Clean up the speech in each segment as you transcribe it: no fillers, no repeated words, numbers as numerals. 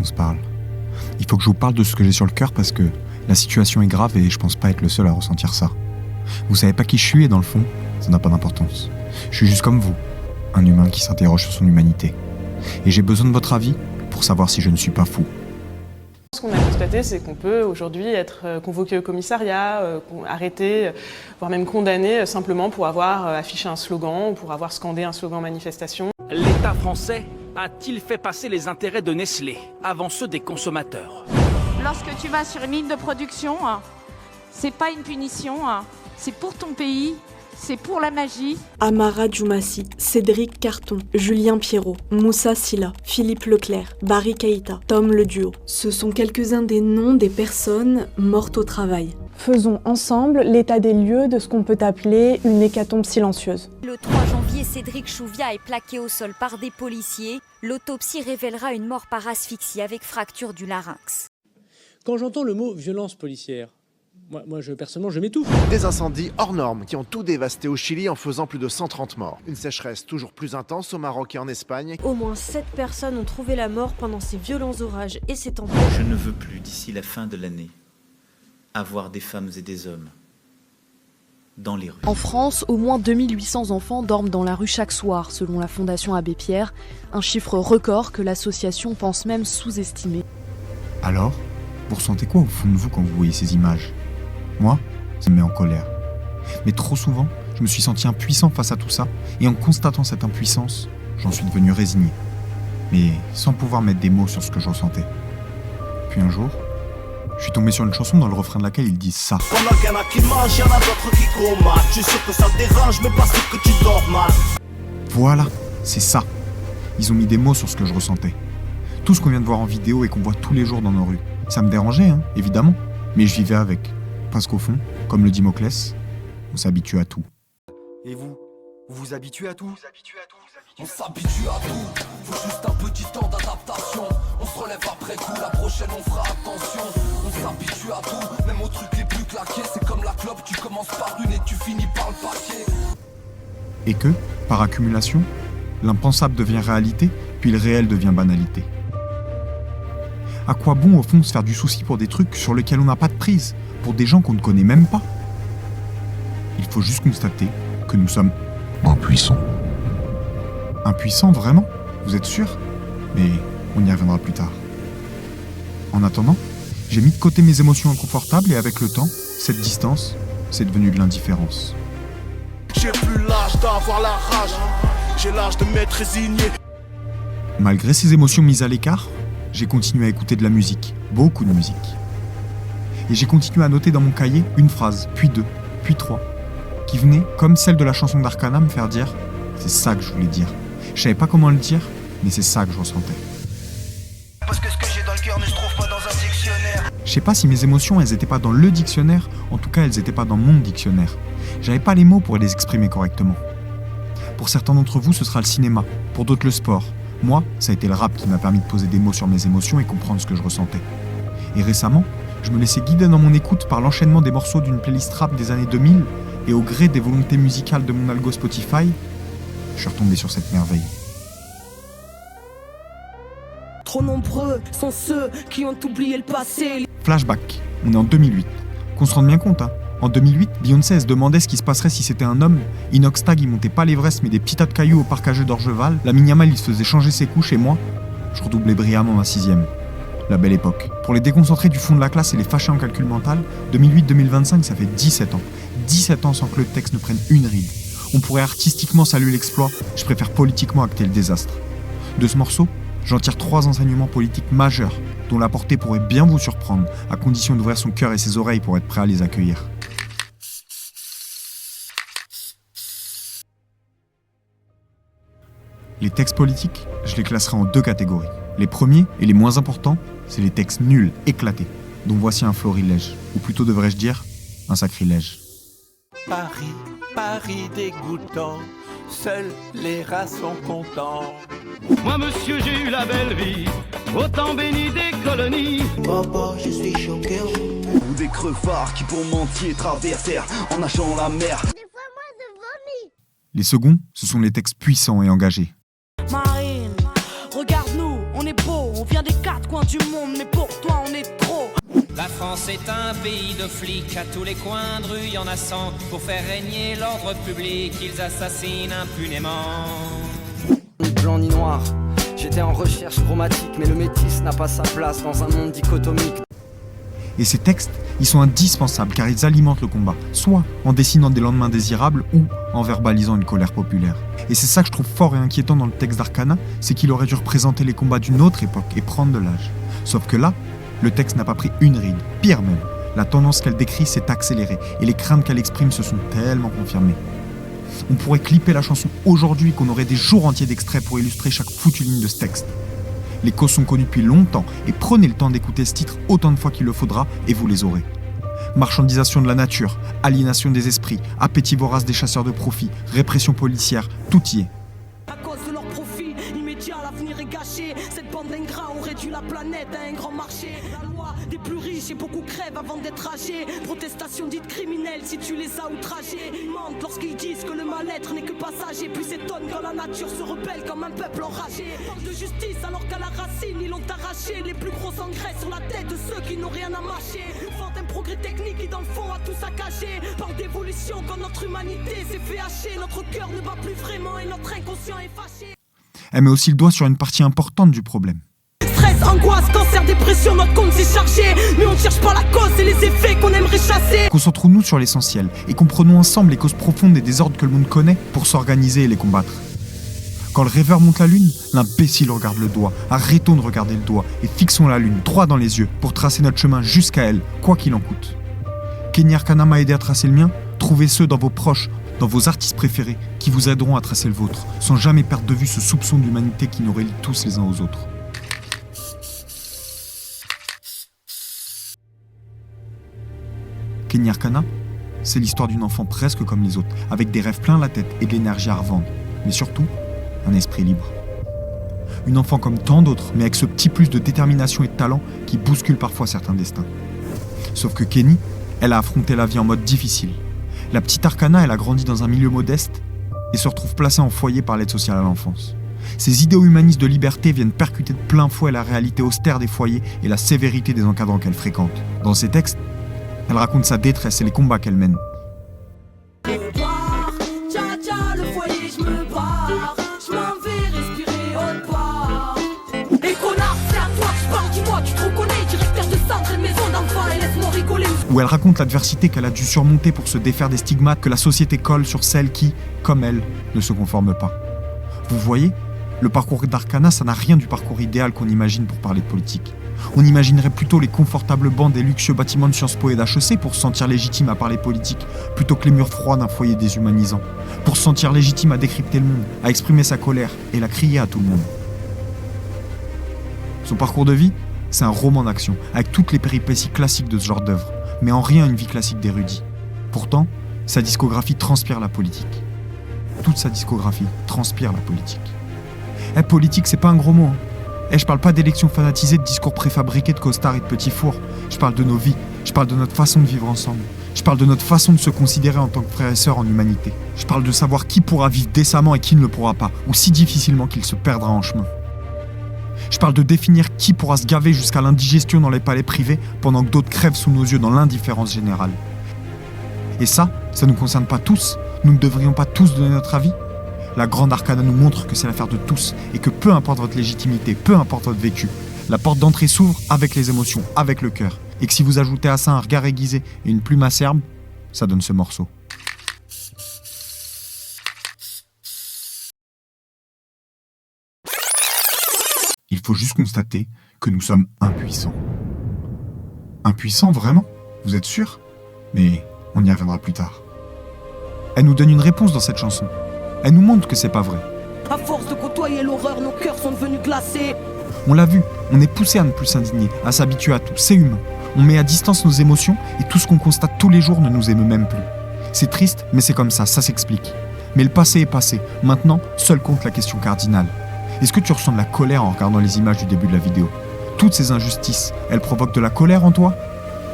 se parle. Il faut que je vous parle de ce que j'ai sur le cœur parce que la situation est grave et je pense pas être le seul à ressentir ça. Vous savez pas qui je suis et dans le fond, ça n'a pas d'importance. Je suis juste comme vous, un humain qui s'interroge sur son humanité. Et j'ai besoin de votre avis pour savoir si je ne suis pas fou. Ce qu'on a constaté, c'est qu'on peut aujourd'hui être convoqué au commissariat, arrêté, voire même condamné simplement pour avoir affiché un slogan ou pour avoir scandé un slogan manifestation. L'État français a-t-il fait passer les intérêts de Nestlé avant ceux des consommateurs ? Lorsque tu vas sur une ligne de production, c'est pas une punition, c'est pour ton pays, c'est pour la magie. Amara Djoumassi, Cédric Carton, Julien Pierrot, Moussa Silla, Philippe Leclerc, Barry Keïta, Tom Le Duo. Ce sont quelques-uns des noms des personnes mortes au travail. Faisons ensemble l'état des lieux de ce qu'on peut appeler une hécatombe silencieuse. Le 3 janvier, Cédric Chouviat est plaqué au sol par des policiers. L'autopsie révélera une mort par asphyxie avec fracture du larynx. Quand j'entends le mot violence policière, personnellement, je m'étouffe. Des incendies hors normes qui ont tout dévasté au Chili en faisant plus de 130 morts. Une sécheresse toujours plus intense au Maroc et en Espagne. Au moins 7 personnes ont trouvé la mort pendant ces violents orages et ces tempêtes. Je ne veux plus, d'ici la fin de l'année, avoir des femmes et des hommes dans les rues. En France, au moins 2800 enfants dorment dans la rue chaque soir, selon la Fondation Abbé Pierre, un chiffre record que l'association pense même sous-estimer. Alors, vous ressentez quoi au fond de vous quand vous voyez ces images ? Moi, ça me met en colère. Mais trop souvent, je me suis senti impuissant face à tout ça, et en constatant cette impuissance, j'en suis devenu résigné. Mais sans pouvoir mettre des mots sur ce que je ressentais. Puis un jour, je suis tombé sur une chanson dans le refrain de laquelle ils disent ça. Voilà, c'est ça. Ils ont mis des mots sur ce que je ressentais. Tout ce qu'on vient de voir en vidéo et qu'on voit tous les jours dans nos rues. Ça me dérangeait, évidemment, mais je vivais avec. Parce qu'au fond, comme le dit Moclès, on s'habitue à tout. Et vous vous habituez à tout ? On s'habitue à tout, faut juste un petit temps d'adaptation. On se relève après coup, la prochaine on fera attention. On s'habitue à tout, même aux trucs les plus claqués. C'est comme la clope, tu commences par une et tu finis par le paquet. Et que, par accumulation, l'impensable devient réalité, puis le réel devient banalité. À quoi bon au fond se faire du souci pour des trucs sur lesquels on n'a pas de prise, pour des gens qu'on ne connaît même pas ? Il faut juste constater que nous sommes impuissants. Impuissants, vraiment ? Vous êtes sûr ? Mais on y reviendra plus tard. En attendant, j'ai mis de côté mes émotions inconfortables et avec le temps, cette distance, c'est devenu de l'indifférence. J'ai plus l'âge d'avoir la rage, j'ai l'âge de m'être résigné. Malgré ces émotions mises à l'écart, j'ai continué à écouter de la musique, beaucoup de musique. Et j'ai continué à noter dans mon cahier une phrase, puis deux, puis trois, qui venait, comme celle de la chanson d'Arcana, me faire dire « c'est ça que je voulais dire ». Je savais pas comment le dire, mais c'est ça que je ressentais. Parce que ce que j'ai dans le cœur ne se trouve pas dans un dictionnaire. Je sais pas si mes émotions, elles étaient pas dans le dictionnaire, en tout cas elles étaient pas dans mon dictionnaire. J'avais pas les mots pour les exprimer correctement. Pour certains d'entre vous, ce sera le cinéma, pour d'autres le sport. Moi, ça a été le rap qui m'a permis de poser des mots sur mes émotions et comprendre ce que je ressentais. Et récemment, je me laissais guider dans mon écoute par l'enchaînement des morceaux d'une playlist rap des années 2000 et au gré des volontés musicales de mon algo Spotify, je suis retombé sur cette merveille. Trop nombreux sont ceux qui ont oublié le passé. Flashback, on est en 2008. Qu'on se rende bien compte, En 2008, Beyoncé elle se demandait ce qui se passerait si c'était un homme. Inoxtag il montait pas l'Everest mais des petits tas de cailloux au parc à jeux d'Orgeval. La Yamal il se faisait changer ses couches et moi, je redoublais brillamment ma 6ème. La belle époque. Pour les déconcentrer du fond de la classe et les fâcher en calcul mental, 2008-2025 ça fait 17 ans. 17 ans sans que le texte ne prenne une ride. On pourrait artistiquement saluer l'exploit, je préfère politiquement acter le désastre. De ce morceau, j'en tire 3 enseignements politiques majeurs, dont la portée pourrait bien vous surprendre, à condition d'ouvrir son cœur et ses oreilles pour être prêt à les accueillir. Les textes politiques, je les classerai en 2 catégories. Les premiers, et les moins importants, c'est les textes nuls, éclatés, dont voici un florilège, ou plutôt devrais-je dire, un sacrilège. Paris, Paris dégoûtant, seuls les rats sont contents. Moi monsieur j'ai eu la belle vie, au temps béni des colonies. Papa je suis choqué. Ou des crevards qui pour mentir traversèrent en nageant la mer. Des fois moi je vomis. Les seconds, ce sont les textes puissants et engagés. Marine, regarde-nous, on est beau, on vient des 4 coins du monde, mais pour toi on est trop. La France est un pays de flics, à tous les coins de rue y en a 100. Pour faire régner l'ordre public, ils assassinent impunément. Ni blanc ni noir, j'étais en recherche chromatique, mais le métis n'a pas sa place dans un monde dichotomique. Et ces textes, ils sont indispensables car ils alimentent le combat, soit en dessinant des lendemains désirables ou en verbalisant une colère populaire. Et c'est ça que je trouve fort et inquiétant dans le texte d'Arcana, c'est qu'il aurait dû représenter les combats d'une autre époque et prendre de l'âge. Sauf que là, le texte n'a pas pris une ride, pire même. La tendance qu'elle décrit s'est accélérée et les craintes qu'elle exprime se sont tellement confirmées. On pourrait clipper la chanson aujourd'hui qu'on aurait des jours entiers d'extraits pour illustrer chaque foutue ligne de ce texte. Les causes sont connues depuis longtemps et prenez le temps d'écouter ce titre autant de fois qu'il le faudra et vous les aurez. Marchandisation de la nature, aliénation des esprits, appétit vorace des chasseurs de profit, répression policière, tout y est. À cause de leur profit immédiat, l'avenir est gâché. Cette bande d'ingrats ont réduit la planète à un grand marché. La loi des plus riches et beaucoup crèvent avant d'être âgés. Protestation dite criminelle si tu les as outragés. Ils mentent lorsqu'ils disent que le mal-être n'est que passager. Puis s'étonnent quand la nature se rebelle comme un peuple enragé. Parle de justice alors qu'à la racine ils l'ont arraché. Les plus gros engrais sur la tête de ceux qui n'ont rien à mâcher. Font un progrès technique qui dans le fond a tout saccagé. Parle d'évolution quand notre humanité s'est fait hacher. Notre cœur ne bat plus vraiment et notre inconscient est fâché. Elle met aussi le doigt sur une partie importante du problème. Stress, angoisse, cancer, dépression, notre compte s'est chargé. Mais on ne cherche pas la cause et les effets qu'on aimerait chasser. Concentrons-nous sur l'essentiel et comprenons ensemble les causes profondes des désordres que le monde connaît pour s'organiser et les combattre. Quand le rêveur monte la lune, l'imbécile regarde le doigt. Arrêtons de regarder le doigt et fixons la lune droit dans les yeux pour tracer notre chemin jusqu'à elle, quoi qu'il en coûte. Kenny Arcana m'a aidé à tracer le mien. Trouvez ceux dans vos proches, dans vos artistes préférés, qui vous aideront à tracer le vôtre, sans jamais perdre de vue ce soupçon d'humanité qui nous relie tous les uns aux autres. Kenny Arcana, c'est l'histoire d'une enfant presque comme les autres, avec des rêves plein la tête et de l'énergie à revendre, mais surtout, un esprit libre. Une enfant comme tant d'autres, mais avec ce petit plus de détermination et de talent qui bouscule parfois certains destins. Sauf que Kenny, elle a affronté la vie en mode difficile. La petite Arcana, elle a grandi dans un milieu modeste et se retrouve placée en foyer par l'aide sociale à l'enfance. Ces idéaux humanistes de liberté viennent percuter de plein fouet la réalité austère des foyers et la sévérité des encadrants qu'elle fréquente. Dans ses textes, elle raconte sa détresse et les combats qu'elle mène. Où elle raconte l'adversité qu'elle a dû surmonter pour se défaire des stigmates que la société colle sur celles qui, comme elle, ne se conforment pas. Vous voyez, le parcours d'Arcana, ça n'a rien du parcours idéal qu'on imagine pour parler de politique. On imaginerait plutôt les confortables bancs des luxueux bâtiments de Sciences Po et d'HEC pour se sentir légitime à parler politique, plutôt que les murs froids d'un foyer déshumanisant. Pour se sentir légitime à décrypter le monde, à exprimer sa colère et la crier à tout le monde. Son parcours de vie, c'est un roman d'action, avec toutes les péripéties classiques de ce genre d'œuvre, mais en rien une vie classique d'érudit. Pourtant, sa discographie transpire la politique. Toute sa discographie transpire la politique. Politique, c'est pas un gros mot. Je parle pas d'élections fanatisées, de discours préfabriqués, de costards et de petits fours. Je parle de nos vies, je parle de notre façon de vivre ensemble. Je parle de notre façon de se considérer en tant que frères et sœurs en humanité. Je parle de savoir qui pourra vivre décemment et qui ne le pourra pas, ou si difficilement qu'il se perdra en chemin. Je parle de définir qui pourra se gaver jusqu'à l'indigestion dans les palais privés pendant que d'autres crèvent sous nos yeux dans l'indifférence générale. Et ça nous concerne pas tous. Nous ne devrions pas tous donner notre avis. La grande Arcana nous montre que c'est l'affaire de tous et que peu importe votre légitimité, peu importe votre vécu, la porte d'entrée s'ouvre avec les émotions, avec le cœur. Et que si vous ajoutez à ça un regard aiguisé et une plume acerbe, ça donne ce morceau. Il faut juste constater que nous sommes impuissants. Impuissants, vraiment ? Vous êtes sûr ? Mais on y reviendra plus tard. Elle nous donne une réponse dans cette chanson. Elle nous montre que c'est pas vrai. À force de côtoyer l'horreur, nos cœurs sont devenus glacés. On l'a vu, on est poussé à ne plus s'indigner, à s'habituer à tout, c'est humain. On met à distance nos émotions et tout ce qu'on constate tous les jours ne nous émeut même plus. C'est triste, mais c'est comme ça s'explique. Mais le passé est passé, maintenant, seule compte la question cardinale. Est-ce que tu ressens de la colère en regardant les images du début de la vidéo ? Toutes ces injustices, elles provoquent de la colère en toi ?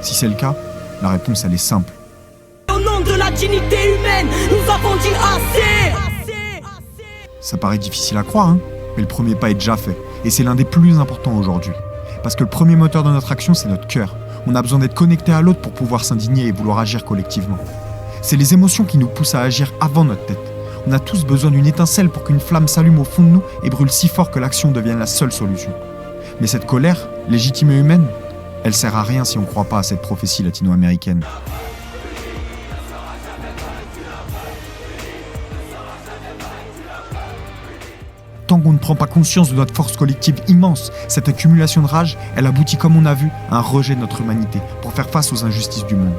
Si c'est le cas, la réponse elle est simple. Au nom de la dignité humaine, nous avons dit assez. Ça paraît difficile à croire, hein ? Mais le premier pas est déjà fait, et c'est l'un des plus importants aujourd'hui. Parce que le premier moteur de notre action, c'est notre cœur. On a besoin d'être connecté à l'autre pour pouvoir s'indigner et vouloir agir collectivement. C'est les émotions qui nous poussent à agir avant notre tête. On a tous besoin d'une étincelle pour qu'une flamme s'allume au fond de nous et brûle si fort que l'action devienne la seule solution. Mais cette colère, légitime et humaine, elle sert à rien si on ne croit pas à cette prophétie latino-américaine. Tant qu'on ne prend pas conscience de notre force collective immense, cette accumulation de rage, elle aboutit, comme on a vu, à un rejet de notre humanité pour faire face aux injustices du monde.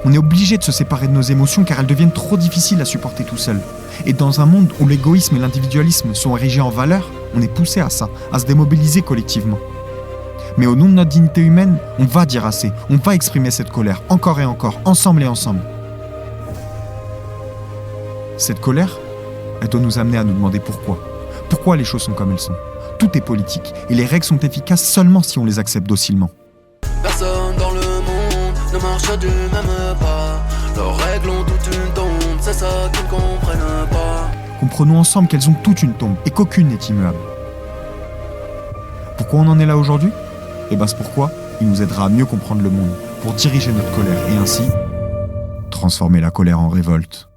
On est obligé de se séparer de nos émotions car elles deviennent trop difficiles à supporter tout seul. Et dans un monde où l'égoïsme et l'individualisme sont érigés en valeur, on est poussé à ça, à se démobiliser collectivement. Mais au nom de notre dignité humaine, on va dire assez, on va exprimer cette colère, encore et encore, ensemble et ensemble. Cette colère, elle doit nous amener à nous demander pourquoi. Pourquoi les choses sont comme elles sont. Tout est politique, et les règles sont efficaces seulement si on les accepte docilement. Personne dans le monde ne marche du même pas. Leurs règles ont toute une tombe, c'est ça qu'ils ne comprennent pas. Comprenons ensemble qu'elles ont toute une tombe et qu'aucune n'est immuable. Pourquoi on en est là aujourd'hui ? Eh bien c'est pourquoi il nous aidera à mieux comprendre le monde, pour diriger notre colère et ainsi transformer la colère en révolte.